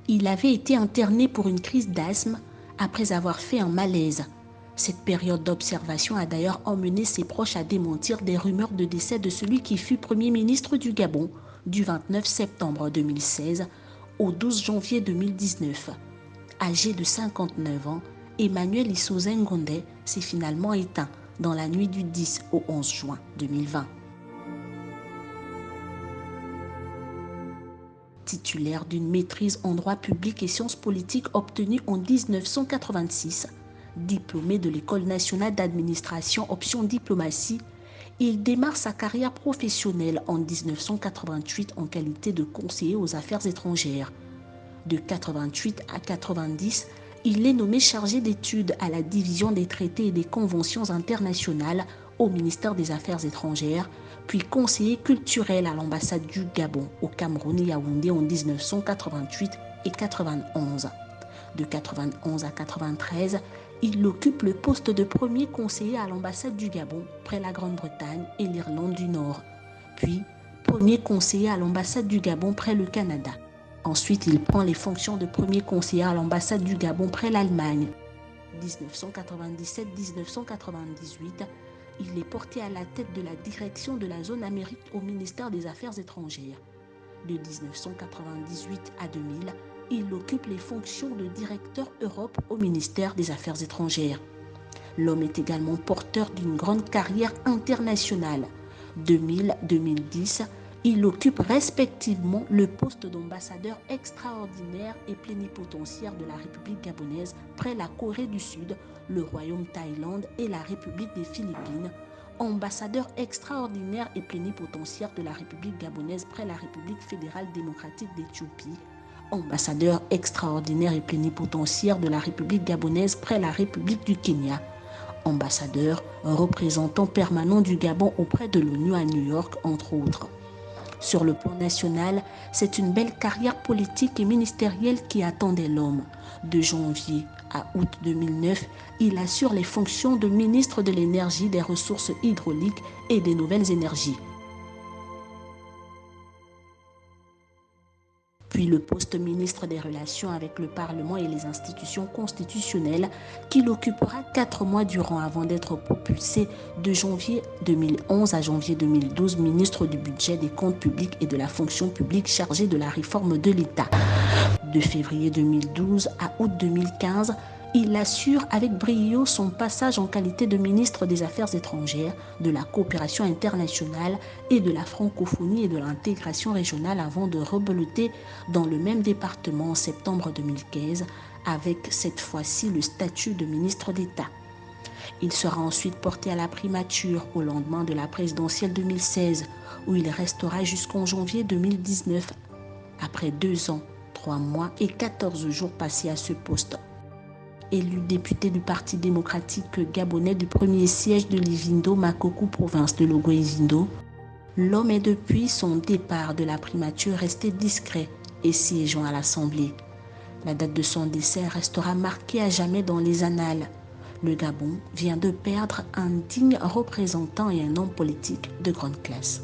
Il avait été interné pour une crise d'asthme après avoir fait un malaise. Cette période d'observation a d'ailleurs emmené ses proches à démentir des rumeurs de décès de celui qui fut Premier ministre du Gabon du 29 septembre 2016 au 12 janvier 2019. Âgé de 59 ans, Emmanuel Isoze Ngondé s'est finalement éteint dans la nuit du 10 au 11 juin 2020. Titulaire d'une maîtrise en droit public et sciences politiques obtenue en 1986, diplômé de l'École nationale d'administration option diplomatie, il démarre sa carrière professionnelle en 1988 en qualité de conseiller aux affaires étrangères. De 88 à 90, il est nommé chargé d'études à la division des traités et des conventions internationales au ministère des Affaires étrangères, puis conseiller culturel à l'ambassade du Gabon au Cameroun et Yaoundé en 1988 et 91. De 91 à 93, il occupe le poste de premier conseiller à l'ambassade du Gabon près la Grande-Bretagne et l'Irlande du Nord, puis premier conseiller à l'ambassade du Gabon près le Canada. Ensuite, il prend les fonctions de premier conseiller à l'ambassade du Gabon près l'Allemagne. 1997-1998, il est porté à la tête de la direction de la zone Amérique au ministère des Affaires étrangères. De 1998 à 2000, il occupe les fonctions de directeur Europe au ministère des Affaires étrangères. L'homme est également porteur d'une grande carrière internationale. 2000-2010, il occupe respectivement le poste d'ambassadeur extraordinaire et plénipotentiaire de la République gabonaise près la Corée du Sud, le Royaume Thaïlande et la République des Philippines, ambassadeur extraordinaire et plénipotentiaire de la République gabonaise près la République fédérale démocratique d'Éthiopie, ambassadeur extraordinaire et plénipotentiaire de la République gabonaise près la République du Kenya, ambassadeur, représentant permanent du Gabon auprès de l'ONU à New York, entre autres. Sur le plan national, c'est une belle carrière politique et ministérielle qui attendait l'homme. De janvier à août 2009, il assure les fonctions de ministre de l'Énergie, des Ressources hydrauliques et des Nouvelles énergies. Puis le poste ministre des Relations avec le Parlement et les institutions constitutionnelles qu'il occupera 4 mois durant avant d'être propulsé de janvier 2011 à janvier 2012 ministre du Budget, des Comptes publics et de la Fonction publique chargé de la réforme de l'État. De février 2012 à août 2015, il assure avec brio son passage en qualité de ministre des Affaires étrangères, de la coopération internationale et de la francophonie et de l'intégration régionale avant de rebeloter dans le même département en septembre 2015 avec cette fois-ci le statut de ministre d'État. Il sera ensuite porté à la primature au lendemain de la présidentielle 2016 où il restera jusqu'en janvier 2019 après 2 ans, 3 mois et 14 jours passés à ce poste. Élu député du Parti démocratique gabonais du premier siège de l'Ivindo, Makokou, province de Logo-Ivindo, l'homme est depuis son départ de la primature resté discret et siégeant à l'Assemblée. La date de son décès restera marquée à jamais dans les annales. Le Gabon vient de perdre un digne représentant et un homme politique de grande classe.